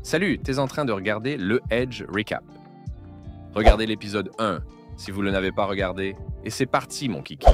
Salut, t'es en train de regarder le Edge Recap. Regardez l'épisode 1 si vous ne l'avez pas regardé, et c'est parti mon kiki.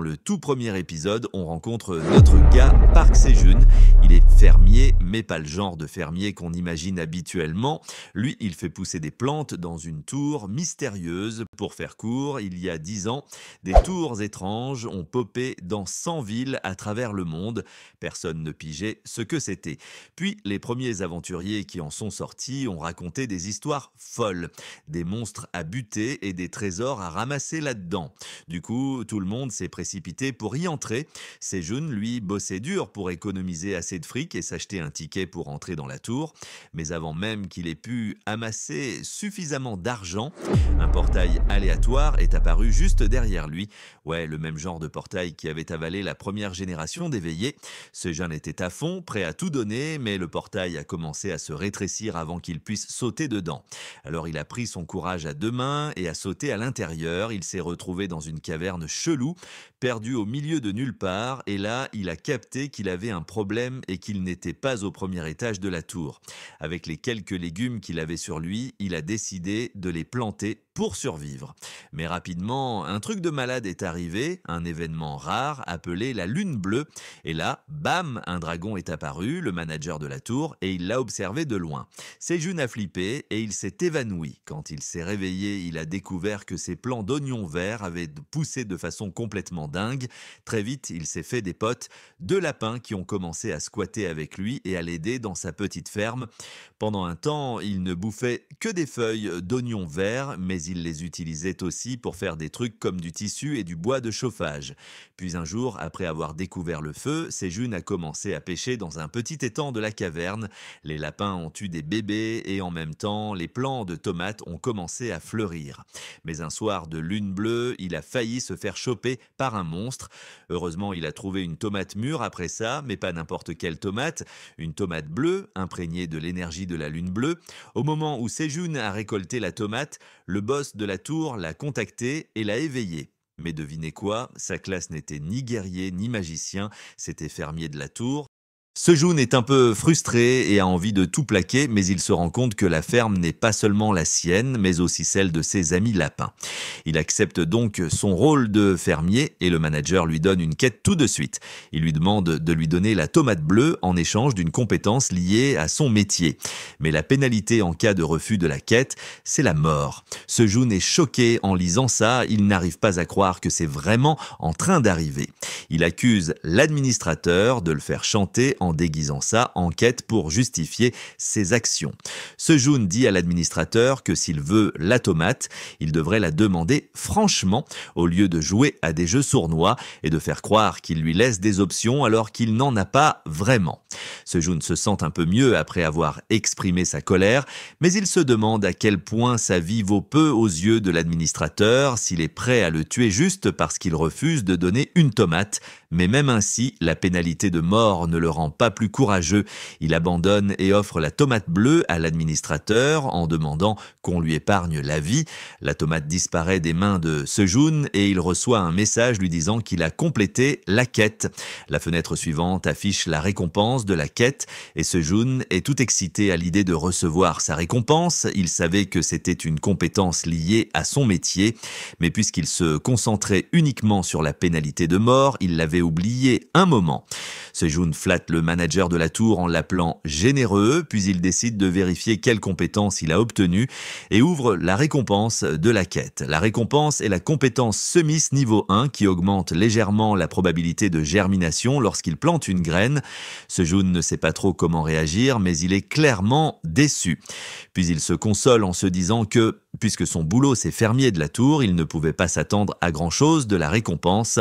Dans le tout premier épisode, on rencontre notre gars Park Sejun. Il est fermier, mais pas le genre de fermier qu'on imagine habituellement. Lui, il fait pousser des plantes dans une tour mystérieuse. Pour faire court, il y a 10 ans, des tours étranges ont popé dans 100 villes à travers le monde. Personne ne pigeait ce que c'était. Puis, les premiers aventuriers qui en sont sortis ont raconté des histoires folles. Des monstres à buter et des trésors à ramasser là-dedans. Du coup, tout le monde s'est précipité pour y entrer. Sejun, lui, bossait dur pour économiser assez de fric et s'acheter un ticket pour entrer dans la tour. Mais avant même qu'il ait pu amasser suffisamment d'argent, un portail aléatoire est apparu juste derrière lui. Ouais, le même genre de portail qui avait avalé la première génération d'éveillés. Sejun était à fond, prêt à tout donner, mais le portail a commencé à se rétrécir avant qu'il puisse sauter dedans. Alors il a pris son courage à deux mains et a sauté à l'intérieur. Il s'est retrouvé dans une caverne chelou, perdu au milieu de nulle part, et là, il a capté qu'il avait un problème et qu'il n'était pas au premier étage de la tour. Avec les quelques légumes qu'il avait sur lui, il a décidé de les planter pour survivre. Mais rapidement, un truc de malade est arrivé, un événement rare appelé la lune bleue. Et là, bam, un dragon est apparu, le manager de la tour, et il l'a observé de loin. Sejun a flippé et il s'est évanoui. Quand il s'est réveillé, il a découvert que ses plants d'oignons verts avaient poussé de façon complètement dingue. Très vite, il s'est fait des potes, deux lapins qui ont commencé à squatter avec lui et à l'aider dans sa petite ferme. Pendant un temps, il ne bouffait que des feuilles d'oignons verts, mais il les utilisait aussi pour faire des trucs comme du tissu et du bois de chauffage. Puis un jour, après avoir découvert le feu, Sejun a commencé à pêcher dans un petit étang de la caverne. Les lapins ont eu des bébés et en même temps, les plants de tomates ont commencé à fleurir. Mais un soir de lune bleue, il a failli se faire choper par un monstre. Heureusement, il a trouvé une tomate mûre après ça, mais pas n'importe quelle tomate, une tomate bleue, imprégnée de l'énergie de la lune bleue. Au moment où Sejun a récolté la tomate, le boss de la tour l'a contacté et l'a éveillé. Mais devinez quoi, sa classe n'était ni guerrier ni magicien, c'était fermier de la tour. Sejun est un peu frustré et a envie de tout plaquer, mais il se rend compte que la ferme n'est pas seulement la sienne, mais aussi celle de ses amis lapins. Il accepte donc son rôle de fermier et le manager lui donne une quête tout de suite. Il lui demande de lui donner la tomate bleue en échange d'une compétence liée à son métier. Mais la pénalité en cas de refus de la quête, c'est la mort. Sejun est choqué en lisant ça, il n'arrive pas à croire que c'est vraiment en train d'arriver. Il accuse l'administrateur de le faire chanter en déguisant ça en quête pour justifier ses actions. Sejun dit à l'administrateur que s'il veut la tomate, il devrait la demander franchement au lieu de jouer à des jeux sournois et de faire croire qu'il lui laisse des options alors qu'il n'en a pas vraiment. Sejun se sent un peu mieux après avoir exprimé sa colère, mais il se demande à quel point sa vie vaut peu aux yeux de l'administrateur, s'il est prêt à le tuer juste parce qu'il refuse de donner une tomate. Mais même ainsi, la pénalité de mort ne le rend pas plus courageux. Il abandonne et offre la tomate bleue à l'administrateur en demandant qu'on lui épargne la vie. La tomate disparaît des mains de Sejun et il reçoit un message lui disant qu'il a complété la quête. La fenêtre suivante affiche la récompense de la quête et Sejun est tout excité à l'idée de recevoir sa récompense. Il savait que c'était une compétence liée à son métier, mais puisqu'il se concentrait uniquement sur la pénalité de mort, il l'avait oublié un moment. Sejun flatte le manager de la tour en l'appelant généreux, puis il décide de vérifier quelles compétences il a obtenues et ouvre la récompense de la quête. La récompense est la compétence semis niveau 1 qui augmente légèrement la probabilité de germination lorsqu'il plante une graine. Sejun ne sait pas trop comment réagir, mais il est clairement déçu. Puis il se console en se disant que, puisque son boulot c'est fermier de la tour, il ne pouvait pas s'attendre à grand-chose de la récompense.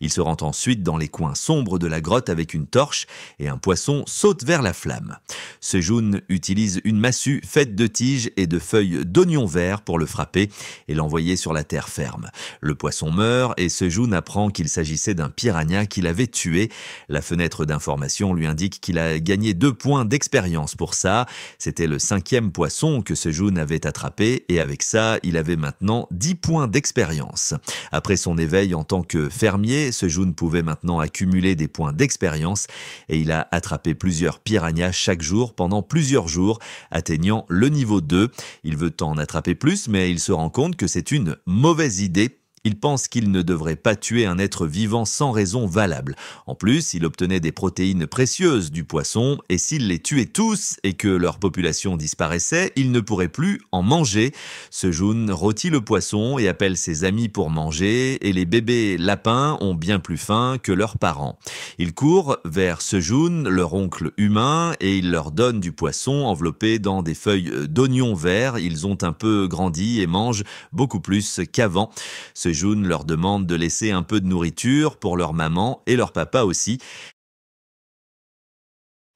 Il se rend ensuite dans les coins sombres de la grotte avec une torche et un poisson saute vers la flamme. Sejun utilise une massue faite de tiges et de feuilles d'oignon vert pour le frapper et l'envoyer sur la terre ferme. Le poisson meurt et Sejun apprend qu'il s'agissait d'un piranha qu'il avait tué. La fenêtre d'information lui indique qu'il a gagné 2 points d'expérience pour ça. C'était le 5e poisson que Sejun avait attrapé et avec ça, il avait maintenant 10 points d'expérience. Après son éveil en tant que fermier, Sejun pouvait maintenant accumuler des points d'expérience et il a attrapé plusieurs piranhas chaque jour jour pendant plusieurs jours, atteignant le niveau 2. Il veut en attraper plus, mais il se rend compte que c'est une mauvaise idée. Il pense qu'il ne devrait pas tuer un être vivant sans raison valable. En plus, il obtenait des protéines précieuses du poisson, et s'il les tuait tous et que leur population disparaissait, il ne pourrait plus en manger. Sejun rôtit le poisson et appelle ses amis pour manger, et les bébés lapins ont bien plus faim que leurs parents. Ils courent vers Sejun, leur oncle humain, et il leur donne du poisson enveloppé dans des feuilles d'oignon vert. Ils ont un peu grandi et mangent beaucoup plus qu'avant. Sejun leur demande de laisser un peu de nourriture pour leur maman et leur papa aussi.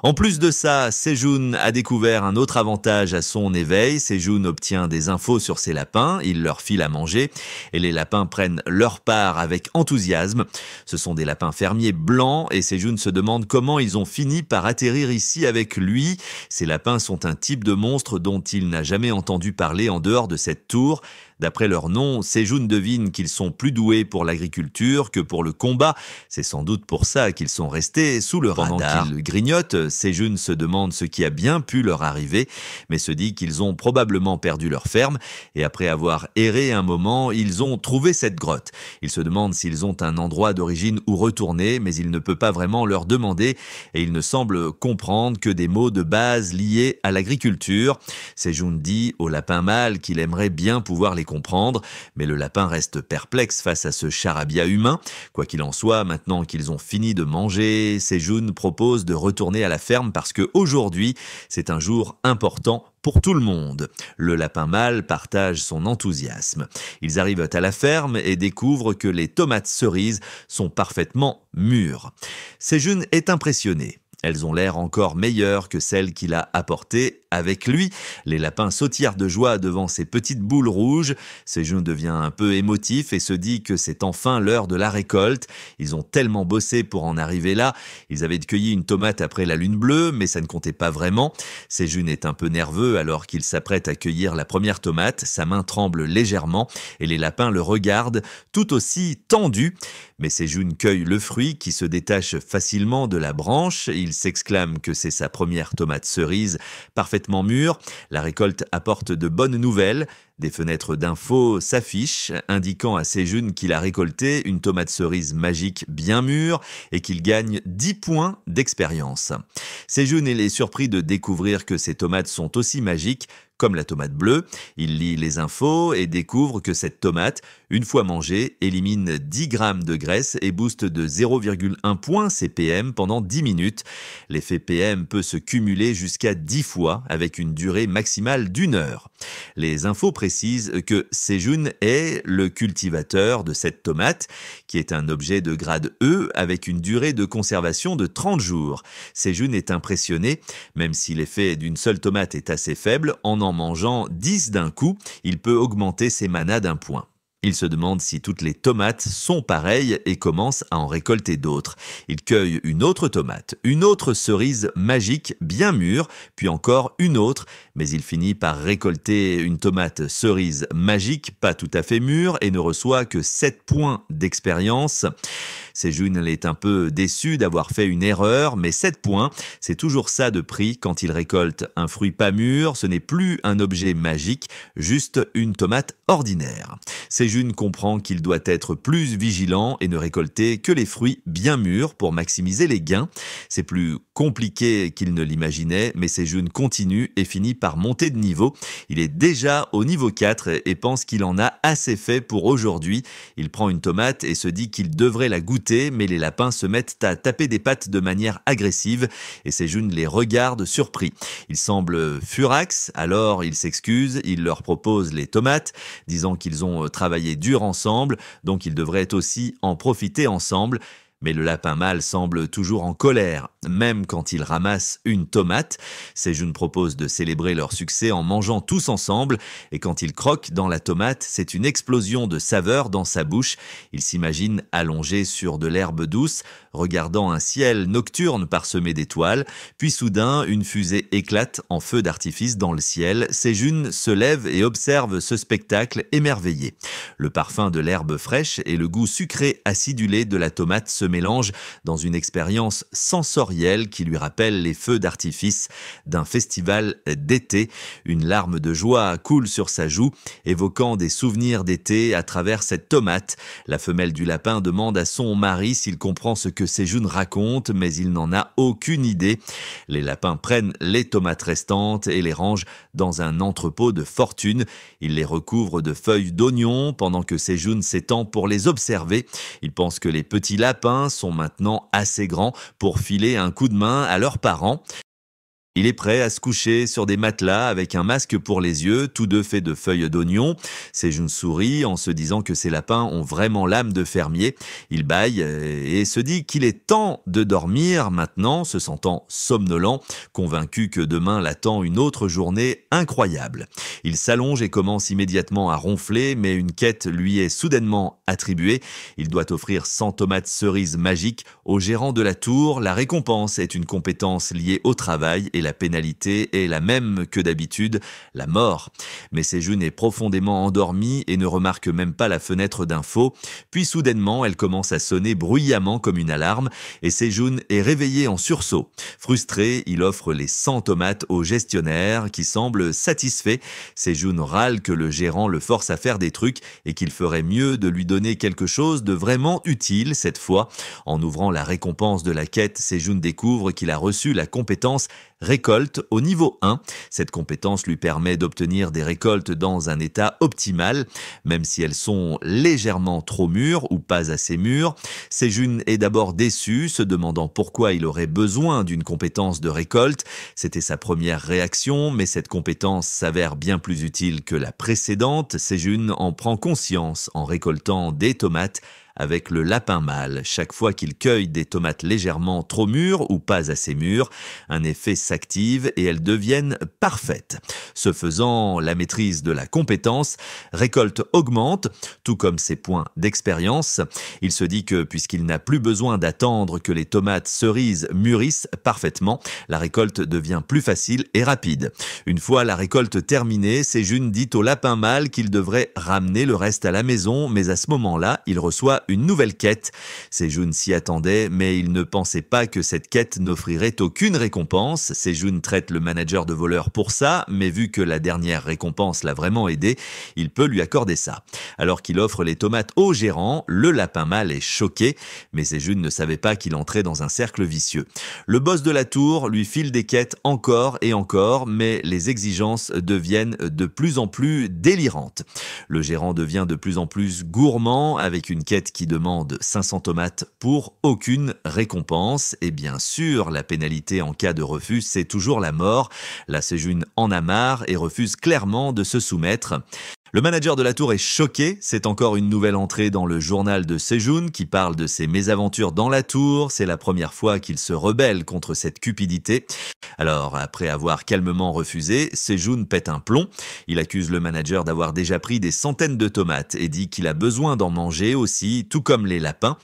En plus de ça, Sejun a découvert un autre avantage à son éveil. Sejun obtient des infos sur ses lapins, il leur file à manger et les lapins prennent leur part avec enthousiasme. Ce sont des lapins fermiers blancs et Sejun se demande comment ils ont fini par atterrir ici avec lui. Ces lapins sont un type de monstre dont il n'a jamais entendu parler en dehors de cette tour. D'après leur nom, Sejun devine qu'ils sont plus doués pour l'agriculture que pour le combat. C'est sans doute pour ça qu'ils sont restés sous le radar. Pendant qu'ils grignotent, Sejun se demande ce qui a bien pu leur arriver, mais se dit qu'ils ont probablement perdu leur ferme. Et après avoir erré un moment, ils ont trouvé cette grotte. Il se demande s'ils ont un endroit d'origine où retourner, mais il ne peut pas vraiment leur demander. Et il ne semble comprendre que des mots de base liés à l'agriculture. Sejun dit au lapin mâle qu'il aimerait bien pouvoir les comprendre, mais le lapin reste perplexe face à ce charabia humain. Quoi qu'il en soit, maintenant qu'ils ont fini de manger, Sejun propose de retourner à la ferme parce que aujourd'hui, c'est un jour important pour tout le monde. Le lapin mâle partage son enthousiasme. Ils arrivent à la ferme et découvrent que les tomates cerises sont parfaitement mûres. Sejun est impressionné. Elles ont l'air encore meilleures que celles qu'il a apportées avec lui. Les lapins sautillèrent de joie devant ces petites boules rouges. Sejun devient un peu émotif et se dit que c'est enfin l'heure de la récolte. Ils ont tellement bossé pour en arriver là. Ils avaient cueilli une tomate après la lune bleue, mais ça ne comptait pas vraiment. Sejun est un peu nerveux alors qu'il s'apprête à cueillir la première tomate. Sa main tremble légèrement et les lapins le regardent tout aussi tendu. Mais Sejun cueille le fruit qui se détache facilement de la branche. Il s'exclame que c'est sa première tomate cerise parfaitement mûre. La récolte apporte de bonnes nouvelles. Des fenêtres d'infos s'affichent, indiquant à Sejun qu'il a récolté une tomate cerise magique bien mûre et qu'il gagne 10 points d'expérience. Sejun est surpris de découvrir que ces tomates sont aussi magiques comme la tomate bleue. Il lit les infos et découvre que cette tomate, une fois mangée, élimine 10 grammes de graisse et booste de 0,1 point CPM pendant 10 minutes. L'effet PM peut se cumuler jusqu'à 10 fois avec une durée maximale d'1 heure. Les infos précisent que Sejun est le cultivateur de cette tomate, qui est un objet de grade E avec une durée de conservation de 30 jours. Sejun est impressionné, même si l'effet d'une seule tomate est assez faible, en mangeant 10 d'un coup, il peut augmenter ses manas d'1 point. Il se demande si toutes les tomates sont pareilles et commence à en récolter d'autres. Il cueille une autre tomate, une autre cerise magique bien mûre, puis encore une autre, mais il finit par récolter une tomate cerise magique pas tout à fait mûre et ne reçoit que 7 points d'expérience. Sejun est un peu déçu d'avoir fait une erreur, mais 7 points, c'est toujours ça de prix quand il récolte un fruit pas mûr. Ce n'est plus un objet magique, juste une tomate ordinaire. Sejun comprend qu'il doit être plus vigilant et ne récolter que les fruits bien mûrs pour maximiser les gains. C'est plus compliqué qu'il ne l'imaginait, mais Sejun continue et finit par monter de niveau. Il est déjà au niveau 4 et pense qu'il en a assez fait pour aujourd'hui. Il prend une tomate et se dit qu'il devrait la goûter, mais les lapins se mettent à taper des pattes de manière agressive et Sejun les regarde surpris. Il semble furax, alors il s'excuse, il leur propose les tomates, disant qu'ils ont travaillé dur ensemble, donc ils devraient aussi en profiter ensemble. Mais le lapin mâle semble toujours en colère, même quand il ramasse une tomate. Sejun propose de célébrer leur succès en mangeant tous ensemble, et quand il croque dans la tomate, c'est une explosion de saveur dans sa bouche. Il s'imagine allongé sur de l'herbe douce, regardant un ciel nocturne parsemé d'étoiles. Puis soudain, une fusée éclate en feu d'artifice dans le ciel. Sejun se lève et observe ce spectacle émerveillé. Le parfum de l'herbe fraîche et le goût sucré acidulé de la tomate se mélangent dans une expérience sensorielle qui lui rappelle les feux d'artifice d'un festival d'été. Une larme de joie coule sur sa joue, évoquant des souvenirs d'été à travers cette tomate. La femelle du lapin demande à son mari s'il comprend ce que Sejun raconte, mais il n'en a aucune idée. Les lapins prennent les tomates restantes et les rangent dans un entrepôt de fortune. Ils les recouvrent de feuilles d'oignon pendant que Sejun s'étend pour les observer. Il pense que les petits lapins sont maintenant assez grands pour filer un coup de main à leurs parents. Il est prêt à se coucher sur des matelas avec un masque pour les yeux, tous deux faits de feuilles d'oignon. Sejun sourit en se disant que ces lapins ont vraiment l'âme de fermier. Il bâille et se dit qu'il est temps de dormir maintenant, se sentant somnolent, convaincu que demain l'attend une autre journée incroyable. Il s'allonge et commence immédiatement à ronfler, mais une quête lui est soudainement attribuée. Il doit offrir 100 tomates cerises magiques au gérant de la tour. La récompense est une compétence liée au travail et la pénalité est la même que d'habitude, la mort. Mais Sejun est profondément endormie et ne remarque même pas la fenêtre d'info. Puis soudainement, elle commence à sonner bruyamment comme une alarme et Sejun est réveillé en sursaut. Frustré, il offre les 100 tomates au gestionnaire qui semble satisfait. Sejun râle que le gérant le force à faire des trucs et qu'il ferait mieux de lui donner quelque chose de vraiment utile cette fois. En ouvrant la récompense de la quête, Sejun découvre qu'il a reçu la compétence récolte au niveau 1. Cette compétence lui permet d'obtenir des récoltes dans un état optimal, même si elles sont légèrement trop mûres ou pas assez mûres. Sejun est d'abord déçu, se demandant pourquoi il aurait besoin d'une compétence de récolte. C'était sa première réaction, mais cette compétence s'avère bien plus utile que la précédente. Sejun en prend conscience en récoltant des tomates avec le lapin mâle. Chaque fois qu'il cueille des tomates légèrement trop mûres ou pas assez mûres, un effet s'active et elles deviennent parfaites. Ce faisant, la maîtrise de la compétence, récolte augmente, tout comme ses points d'expérience. Il se dit que puisqu'il n'a plus besoin d'attendre que les tomates cerises mûrissent parfaitement, la récolte devient plus facile et rapide. Une fois la récolte terminée, Sejun dit au lapin mâle qu'il devrait ramener le reste à la maison, mais à ce moment-là, il reçoit une nouvelle quête. Sejun s'y attendait, mais il ne pensait pas que cette quête n'offrirait aucune récompense. Sejun traite le manager de voleur pour ça, mais vu que la dernière récompense l'a vraiment aidé, il peut lui accorder ça. Alors qu'il offre les tomates au gérant, le lapin mâle est choqué, mais Sejun ne savait pas qu'il entrait dans un cercle vicieux. Le boss de la tour lui file des quêtes encore et encore, mais les exigences deviennent de plus en plus délirantes. Le gérant devient de plus en plus gourmand avec une quête qui demande 500 tomates pour aucune récompense. Et bien sûr, la pénalité en cas de refus, c'est toujours la mort. Là, Sejun en a marre et refuse clairement de se soumettre. Le manager de la tour est choqué, c'est encore une nouvelle entrée dans le journal de Sejun qui parle de ses mésaventures dans la tour, c'est la première fois qu'il se rebelle contre cette cupidité. Alors, après avoir calmement refusé, Sejun pète un plomb, il accuse le manager d'avoir déjà pris des centaines de tomates et dit qu'il a besoin d'en manger aussi, tout comme les lapins,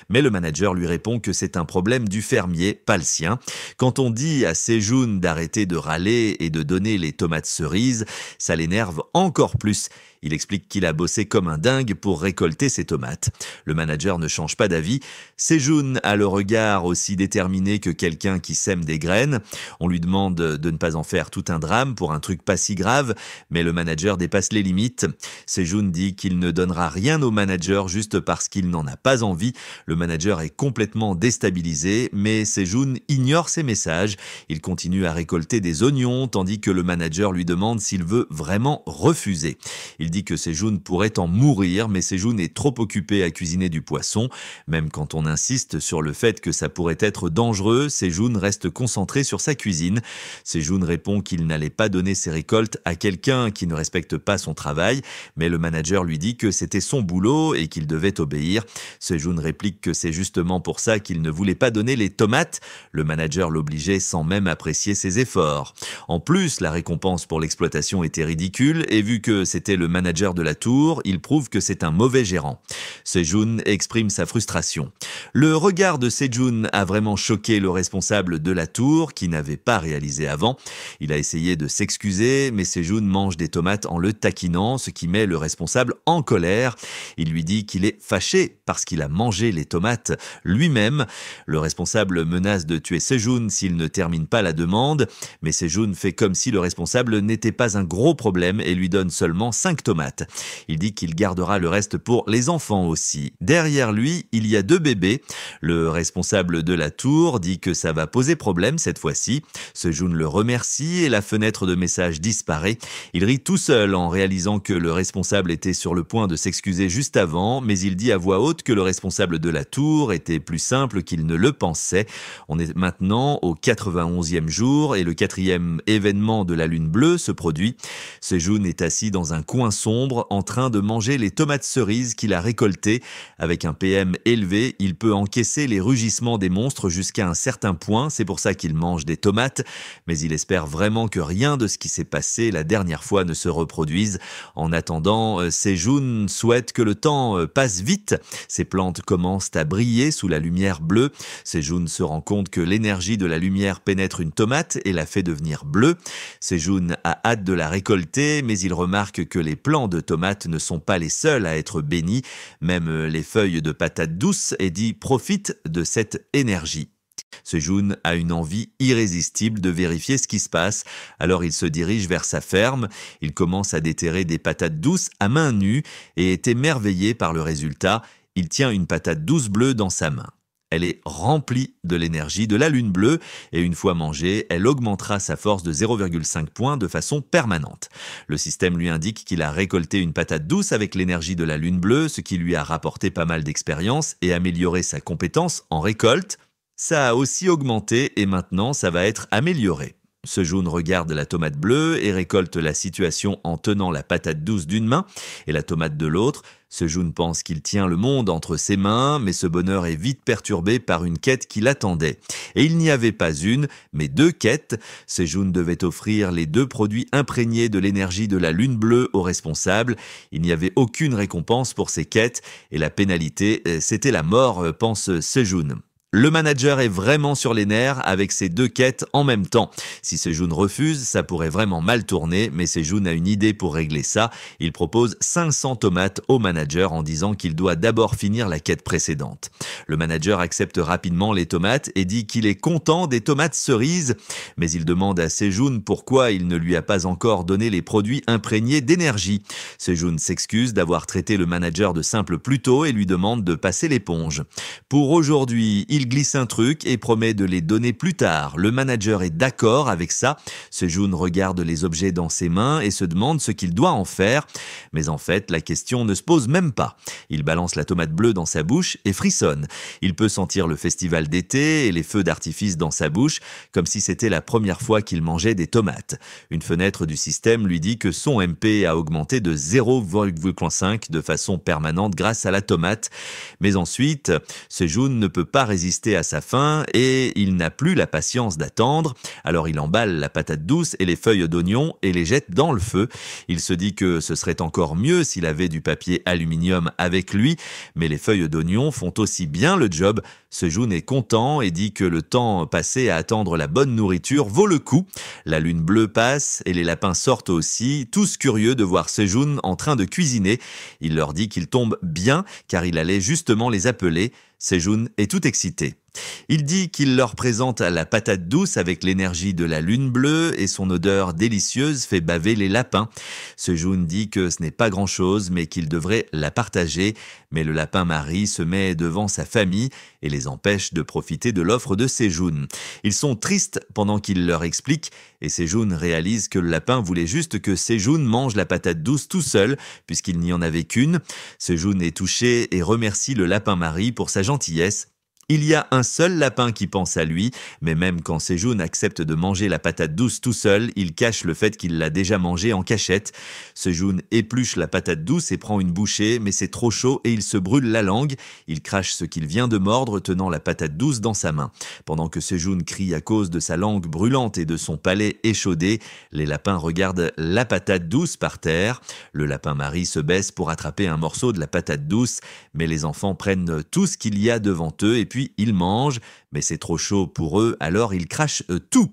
mais le manager lui répond que c'est un problème du fermier, pas le sien. Quand on dit à Sejun d'arrêter de râler et de donner les tomates cerises, ça l'énerve encore plus. Il explique qu'il a bossé comme un dingue pour récolter ses tomates. Le manager ne change pas d'avis. Sejun a le regard aussi déterminé que quelqu'un qui sème des graines. On lui demande de ne pas en faire tout un drame pour un truc pas si grave, mais le manager dépasse les limites. Sejun dit qu'il ne donnera rien au manager juste parce qu'il n'en a pas envie. Le manager est complètement déstabilisé, mais Sejun ignore ses messages. Il continue à récolter des oignons, tandis que le manager lui demande s'il veut vraiment refuser. Il dit que Sejun pourrait en mourir, mais Sejun est trop occupé à cuisiner du poisson. Même quand on insiste sur le fait que ça pourrait être dangereux, Sejun reste concentré sur sa cuisine. Sejun répond qu'il n'allait pas donner ses récoltes à quelqu'un qui ne respecte pas son travail, mais le manager lui dit que c'était son boulot et qu'il devait obéir. Sejun réplique que c'est justement pour ça qu'il ne voulait pas donner les tomates. Le manager l'obligeait sans même apprécier ses efforts. En plus, la récompense pour l'exploitation était ridicule et vu que c'était le manager manager de la tour, il prouve que c'est un mauvais gérant. Sejun exprime sa frustration. Le regard de Sejun a vraiment choqué le responsable de la tour, qui n'avait pas réalisé avant. Il a essayé de s'excuser, mais Sejun mange des tomates en le taquinant, ce qui met le responsable en colère. Il lui dit qu'il est fâché parce qu'il a mangé les tomates lui-même. Le responsable menace de tuer Sejun s'il ne termine pas la demande, mais Sejun fait comme si le responsable n'était pas un gros problème et lui donne seulement 5 tomates. Il dit qu'il gardera le reste pour les enfants aussi. Derrière lui, il y a 2 bébés. Le responsable de la tour dit que ça va poser problème cette fois-ci. Sejun le remercie et la fenêtre de message disparaît. Il rit tout seul en réalisant que le responsable était sur le point de s'excuser juste avant, mais il dit à voix haute que le responsable de la tour était plus simple qu'il ne le pensait. On est maintenant au 91e jour et le 4e événement de la lune bleue se produit. Sejun est assis dans un coin sombre en train de manger les tomates cerises qu'il a récoltées. Avec un PM élevé, il peut encaisser les rugissements des monstres jusqu'à un certain point, c'est pour ça qu'il mange des tomates, mais il espère vraiment que rien de ce qui s'est passé la dernière fois ne se reproduise. En attendant, Sejun souhaite que le temps passe vite. Ses plantes commencent à briller sous la lumière bleue. Sejun se rend compte que l'énergie de la lumière pénètre une tomate et la fait devenir bleue. Sejun a hâte de la récolter, mais il remarque que les plants de tomates ne sont pas les seuls à être bénis. Même les feuilles de patates douces profitent de cette énergie. Sejun a une envie irrésistible de vérifier ce qui se passe, alors il se dirige vers sa ferme. Il commence à déterrer des patates douces à main nue et est émerveillé par le résultat. Il tient une patate douce bleue dans sa main. Elle est remplie de l'énergie de la lune bleue et une fois mangée, elle augmentera sa force de 0,5 points de façon permanente. Le système lui indique qu'il a récolté une patate douce avec l'énergie de la lune bleue, ce qui lui a rapporté pas mal d'expérience et amélioré sa compétence en récolte. Ça a aussi augmenté et maintenant ça va être amélioré. Sejun regarde la tomate bleue et récolte la situation en tenant la patate douce d'une main et la tomate de l'autre. Sejun pense qu'il tient le monde entre ses mains, mais ce bonheur est vite perturbé par une quête qui l'attendait. Et il n'y avait pas une, mais 2 quêtes. Sejun devait offrir les 2 produits imprégnés de l'énergie de la lune bleue aux responsables. Il n'y avait aucune récompense pour ces quêtes et la pénalité, c'était la mort, pense Sejun. Le manager est vraiment sur les nerfs avec ces 2 quêtes en même temps. Si Sejun refuse, ça pourrait vraiment mal tourner, mais Sejun a une idée pour régler ça. Il propose 500 tomates au manager en disant qu'il doit d'abord finir la quête précédente. Le manager accepte rapidement les tomates et dit qu'il est content des tomates cerises, mais il demande à Sejun pourquoi il ne lui a pas encore donné les produits imprégnés d'énergie. Sejun s'excuse d'avoir traité le manager de simple plus tôt et lui demande de passer l'éponge. Pour aujourd'hui, il glisse un truc et promet de les donner plus tard. Le manager est d'accord avec ça. Sejun regarde les objets dans ses mains et se demande ce qu'il doit en faire. Mais en fait, la question ne se pose même pas. Il balance la tomate bleue dans sa bouche et frissonne. Il peut sentir le festival d'été et les feux d'artifice dans sa bouche, comme si c'était la première fois qu'il mangeait des tomates. Une fenêtre du système lui dit que son MP a augmenté de 0,5 de façon permanente grâce à la tomate. Mais ensuite, Sejun ne peut pas résister à sa faim et il n'a plus la patience d'attendre. Alors il emballe la patate douce et les feuilles d'oignon et les jette dans le feu. Il se dit que ce serait encore mieux s'il avait du papier aluminium avec lui, mais les feuilles d'oignon font aussi bien le job. Sejun est content et dit que le temps passé à attendre la bonne nourriture vaut le coup. La lune bleue passe et les lapins sortent aussi, tous curieux de voir Sejun en train de cuisiner. Il leur dit qu'il tombe bien car il allait justement les appeler. Sejun est tout excité. Il dit qu'il leur présente la patate douce avec l'énergie de la lune bleue et son odeur délicieuse fait baver les lapins. Sejun dit que ce n'est pas grand-chose mais qu'il devrait la partager. Mais le lapin mari se met devant sa famille et les empêche de profiter de l'offre de Sejun. Ils sont tristes pendant qu'il leur explique et Sejun réalise que le lapin voulait juste que Sejun mange la patate douce tout seul puisqu'il n'y en avait qu'une. Sejun est touché et remercie le lapin mari pour sa gentillesse. Il y a un seul lapin qui pense à lui, mais même quand Sejun accepte de manger la patate douce tout seul, il cache le fait qu'il l'a déjà mangée en cachette. Sejun épluche la patate douce et prend une bouchée, mais c'est trop chaud et il se brûle la langue. Il crache ce qu'il vient de mordre, tenant la patate douce dans sa main. Pendant que Sejun crie à cause de sa langue brûlante et de son palais échaudé, les lapins regardent la patate douce par terre. Le lapin mari se baisse pour attraper un morceau de la patate douce, mais les enfants prennent tout ce qu'il y a devant eux et puis ils mangent, mais c'est trop chaud pour eux, alors ils crachent tout.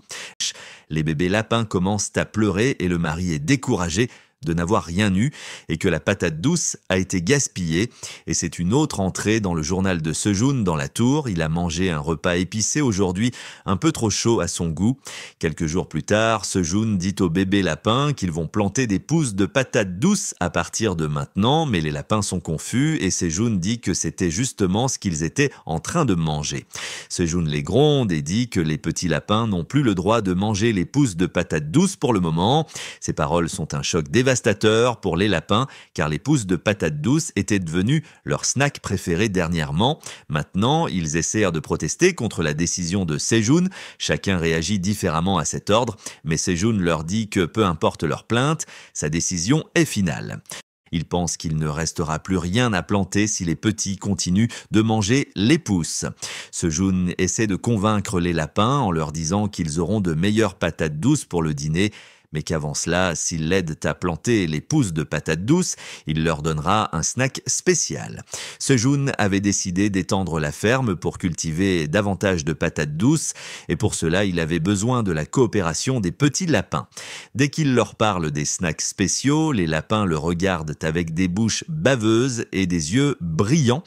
Les bébés lapins commencent à pleurer et le mari est découragé de n'avoir rien eu et que la patate douce a été gaspillée. Et c'est une autre entrée dans le journal de Sejun dans la tour. Il a mangé un repas épicé aujourd'hui, un peu trop chaud à son goût. Quelques jours plus tard, Sejun dit aux bébés lapins qu'ils vont planter des pousses de patates douces à partir de maintenant, mais les lapins sont confus et Sejun dit que c'était justement ce qu'ils étaient en train de manger. Sejun les gronde et dit que les petits lapins n'ont plus le droit de manger les pousses de patates douces pour le moment. Ces paroles sont un choc dévastateur pour les lapins, car les pousses de patates douces étaient devenues leur snack préféré dernièrement. Maintenant, ils essayent de protester contre la décision de Sejun. Chacun réagit différemment à cet ordre, mais Sejun leur dit que peu importe leur plainte, sa décision est finale. Il pense qu'il ne restera plus rien à planter si les petits continuent de manger les pousses. Sejun essaie de convaincre les lapins en leur disant qu'ils auront de meilleures patates douces pour le dîner, mais qu'avant cela, s'ils l'aident à planter les pousses de patates douces, il leur donnera un snack spécial. Sejun avait décidé d'étendre la ferme pour cultiver davantage de patates douces, et pour cela, il avait besoin de la coopération des petits lapins. Dès qu'il leur parle des snacks spéciaux, les lapins le regardent avec des bouches baveuses et des yeux brillants.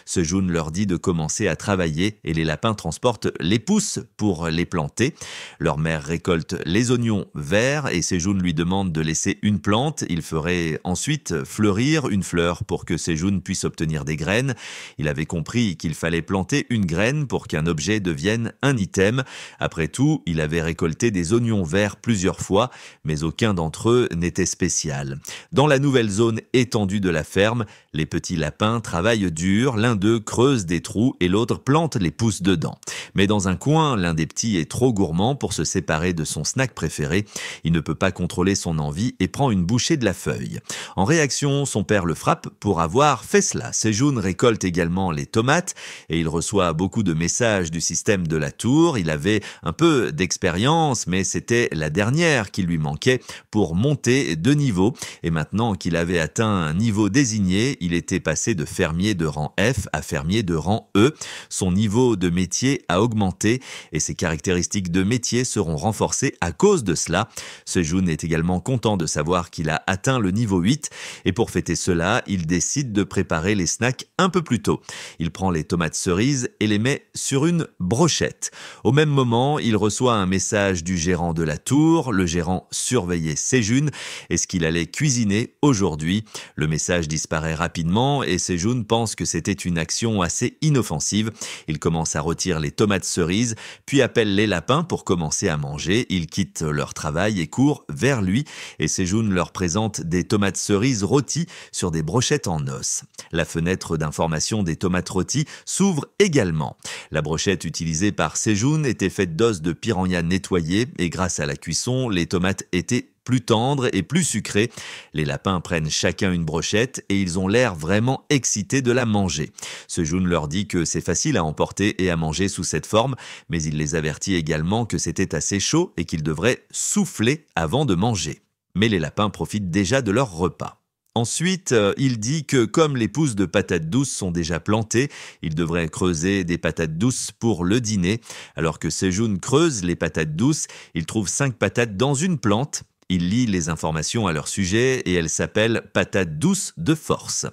Sejun leur dit de commencer à travailler et les lapins transportent les pousses pour les planter. Leur mère récolte les oignons verts et Sejun lui demande de laisser une plante. Il ferait ensuite fleurir une fleur pour que Sejun puisse obtenir des graines. Il avait compris qu'il fallait planter une graine pour qu'un objet devienne un item. Après tout, il avait récolté des oignons verts plusieurs fois, mais aucun d'entre eux n'était spécial. Dans la nouvelle zone étendue de la ferme, les petits lapins travaillent dur. L'un d'eux creuse des trous et l'autre plante les pousses dedans. Mais dans un coin, l'un des petits est trop gourmand pour se séparer de son snack préféré. Il ne peut pas contrôler son envie et prend une bouchée de la feuille. En réaction, son père le frappe pour avoir fait cela. Sejun récolte également les tomates et il reçoit beaucoup de messages du système de la tour. Il avait un peu d'expérience, mais c'était la dernière qui lui manquait pour monter de niveau. Et maintenant qu'il avait atteint un niveau désigné, il était passé de fermier de rang F à fermier de rang E. Son niveau de métier a augmenté et ses caractéristiques de métier seront renforcées à cause de cela. Sejun est également content de savoir qu'il a atteint le niveau 8 et pour fêter cela, il décide de préparer les snacks un peu plus tôt. Il prend les tomates cerises et les met sur une brochette. Au même moment, il reçoit un message du gérant de la tour. Le gérant surveillait Sejun et ce qu'il allait cuisiner aujourd'hui. Le message disparaît rapidement et Sejun pense que c'était une action assez inoffensive. Il commence à rôtir les tomates cerises, puis appelle les lapins pour commencer à manger. Ils quittent leur travail et courent vers lui et Sejun leur présente des tomates cerises rôties sur des brochettes en os. La fenêtre d'information des tomates rôties s'ouvre également. La brochette utilisée par Sejun était faite d'os de piranha nettoyés et grâce à la cuisson, les tomates étaient plus tendres et plus sucrées. Les lapins prennent chacun une brochette et ils ont l'air vraiment excités de la manger. Sejun leur dit que c'est facile à emporter et à manger sous cette forme, mais il les avertit également que c'était assez chaud et qu'ils devraient souffler avant de manger. Mais les lapins profitent déjà de leur repas. Ensuite, il dit que comme les pousses de patates douces sont déjà plantées, il devrait creuser des patates douces pour le dîner. Alors que Sejun creuse les patates douces, il trouve 5 patates dans une plante. Il lit les informations à leur sujet et elles s'appellent patates douces de force.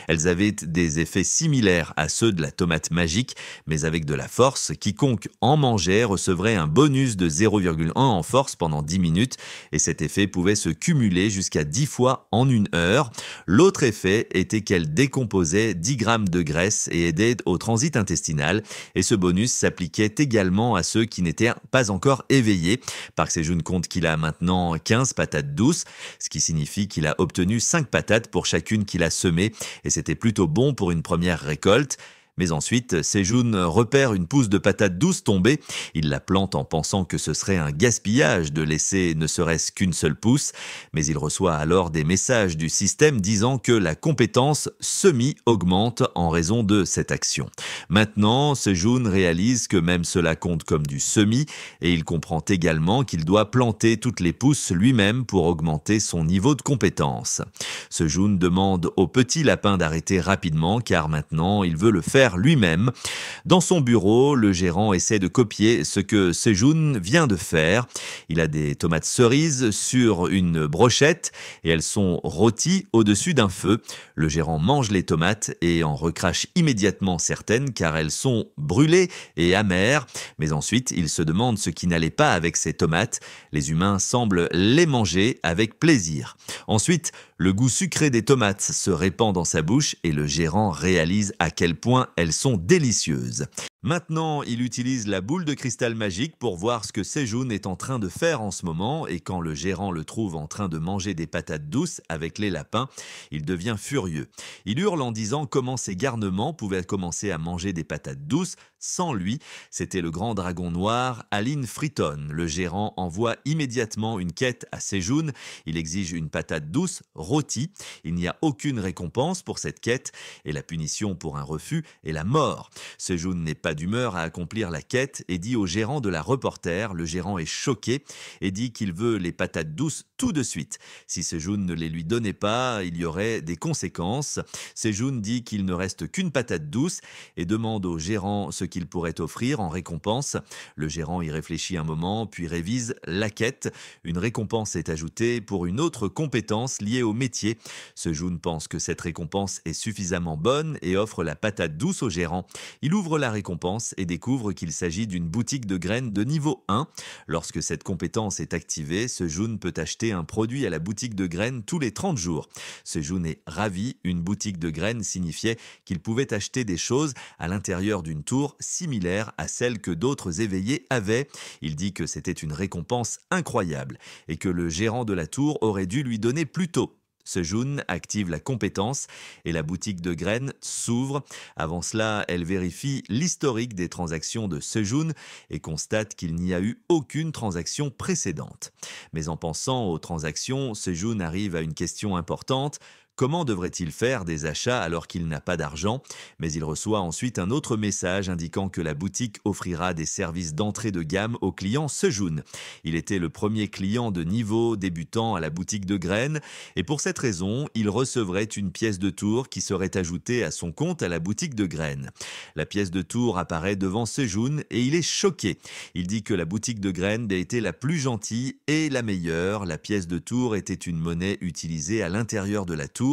Elles avaient des effets similaires à ceux de la tomate magique, mais avec de la force. Quiconque en mangeait recevrait un bonus de 0,1 en force pendant 10 minutes et cet effet pouvait se cumuler jusqu'à 10 fois en une heure. L'autre effet était qu'elle décomposait 10 grammes de graisse et aidait au transit intestinal et ce bonus s'appliquait également à ceux qui n'étaient pas encore éveillés. Park Sejun compte qu'il a maintenant 15 patates douces, ce qui signifie qu'il a obtenu 5 patates pour chacune qu'il a semée et c'était plutôt bon pour une première récolte. Mais ensuite, Sejun repère une pousse de patate douce tombée. Il la plante en pensant que ce serait un gaspillage de laisser ne serait-ce qu'une seule pousse, mais il reçoit alors des messages du système disant que la compétence semi augmente en raison de cette action. Maintenant, Sejun réalise que même cela compte comme du semi et il comprend également qu'il doit planter toutes les pousses lui-même pour augmenter son niveau de compétence. Sejun demande au petit lapin d'arrêter rapidement car maintenant il veut le faire lui-même. Dans son bureau, le gérant essaie de copier ce que Sejun vient de faire. Il a des tomates cerises sur une brochette et elles sont rôties au-dessus d'un feu. Le gérant mange les tomates et en recrache immédiatement certaines car elles sont brûlées et amères. Mais ensuite, il se demande ce qui n'allait pas avec ces tomates. Les humains semblent les manger avec plaisir. Ensuite, le goût sucré des tomates se répand dans sa bouche et le gérant réalise à quel point elles sont délicieuses. Maintenant, il utilise la boule de cristal magique pour voir ce que Sejun est en train de faire en ce moment et quand le gérant le trouve en train de manger des patates douces avec les lapins, il devient furieux. Il hurle en disant comment ces garnements pouvaient commencer à manger des patates douces sans lui. C'était le grand dragon noir, Aline Friton. Le gérant envoie immédiatement une quête à Sejun. Il exige une patate douce rôtie. Il n'y a aucune récompense pour cette quête et la punition pour un refus est la mort. Sejun n'est pas d'humeur à accomplir la quête et dit au gérant de la reporter. Le gérant est choqué et dit qu'il veut les patates douces tout de suite. Si Sejun ne les lui donnait pas, il y aurait des conséquences. Sejun dit qu'il ne reste qu'une patate douce et demande au gérant ce qu'il pourrait offrir en récompense. Le gérant y réfléchit un moment, puis révise la quête. Une récompense est ajoutée pour une autre compétence liée au métier. Sejun pense que cette récompense est suffisamment bonne et offre la patate douce au gérant. Il ouvre la récompense et découvre qu'il s'agit d'une boutique de graines de niveau 1. Lorsque cette compétence est activée, Sejun peut acheter un produit à la boutique de graines tous les 30 jours. Sejun est ravi, une boutique de graines signifiait qu'il pouvait acheter des choses à l'intérieur d'une tour similaire à celle que d'autres éveillés avaient. Il dit que c'était une récompense incroyable et que le gérant de la tour aurait dû lui donner plus tôt. Sejun active la compétence et la boutique de graines s'ouvre. Avant cela, elle vérifie l'historique des transactions de Sejun et constate qu'il n'y a eu aucune transaction précédente. Mais en pensant aux transactions, Sejun arrive à une question importante. Comment devrait-il faire des achats alors qu'il n'a pas d'argent? Mais il reçoit ensuite un autre message indiquant que la boutique offrira des services d'entrée de gamme aux clients Sejun. Il était le premier client de niveau débutant à la boutique de graines et pour cette raison, il recevrait une pièce de tour qui serait ajoutée à son compte à la boutique de graines. La pièce de tour apparaît devant Sejun et il est choqué. Il dit que la boutique de graines a été la plus gentille et la meilleure. La pièce de tour était une monnaie utilisée à l'intérieur de la tour.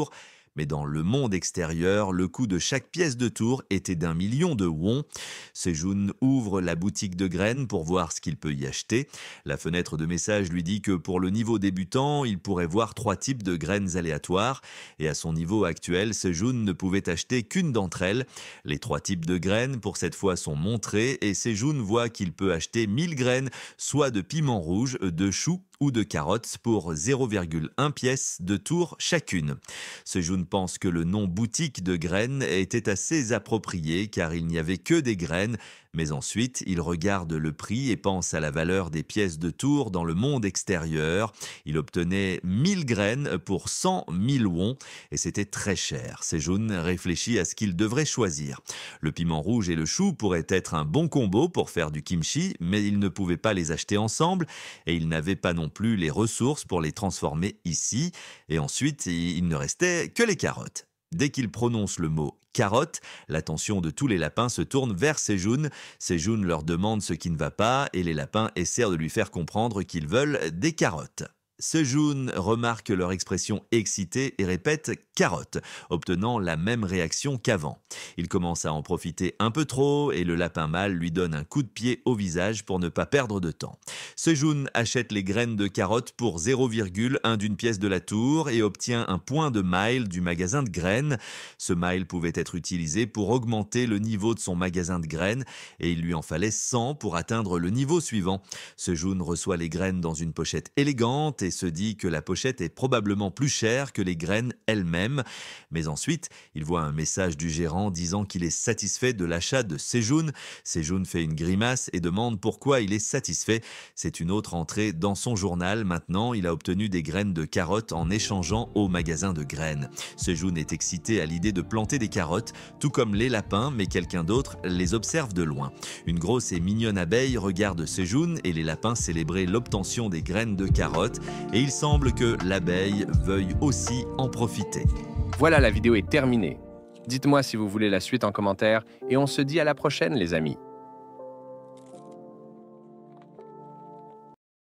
Mais dans le monde extérieur, le coût de chaque pièce de tour était d'1 million de won. Sejun ouvre la boutique de graines pour voir ce qu'il peut y acheter. La fenêtre de message lui dit que pour le niveau débutant, il pourrait voir 3 types de graines aléatoires. Et à son niveau actuel, Sejun ne pouvait acheter qu'une d'entre elles. Les 3 types de graines pour cette fois sont montrés et Sejun voit qu'il peut acheter 1000 graines, soit de piment rouge, de choux ou de carottes pour 0,1 pièce de tour chacune. Sejun pense que le nom boutique de graines était assez approprié car il n'y avait que des graines, mais ensuite il regarde le prix et pense à la valeur des pièces de tour dans le monde extérieur. Il obtenait 1000 graines pour 100 000 won et c'était très cher. Sejun réfléchit à ce qu'il devrait choisir. Le piment rouge et le chou pourraient être un bon combo pour faire du kimchi, mais il ne pouvait pas les acheter ensemble et il n'avait pas non plus les ressources pour les transformer ici. Et ensuite, il ne restait que les carottes. Dès qu'il prononce le mot carotte, l'attention de tous les lapins se tourne vers Sejun. Sejun leur demande ce qui ne va pas et les lapins essaient de lui faire comprendre qu'ils veulent des carottes. Sejun remarque leur expression excitée et répète « carotte », obtenant la même réaction qu'avant. Il commence à en profiter un peu trop et le lapin mâle lui donne un coup de pied au visage pour ne pas perdre de temps. Sejun achète les graines de carottes pour 0,1 d'une pièce de la tour et obtient un point de mile du magasin de graines. Ce mile pouvait être utilisé pour augmenter le niveau de son magasin de graines et il lui en fallait 100 pour atteindre le niveau suivant. Sejun reçoit les graines dans une pochette élégante et se dit que la pochette est probablement plus chère que les graines elles-mêmes. Mais ensuite, il voit un message du gérant disant qu'il est satisfait de l'achat de Sejun. Sejun fait une grimace et demande pourquoi il est satisfait. C'est une autre entrée dans son journal. Maintenant, il a obtenu des graines de carottes en échangeant au magasin de graines. Sejun est excité à l'idée de planter des carottes, tout comme les lapins, mais quelqu'un d'autre les observe de loin. Une grosse et mignonne abeille regarde Sejun et les lapins célébrer l'obtention des graines de carottes, et il semble que l'abeille veuille aussi en profiter. Voilà, la vidéo est terminée. Dites-moi si vous voulez la suite en commentaire et on se dit à la prochaine les amis.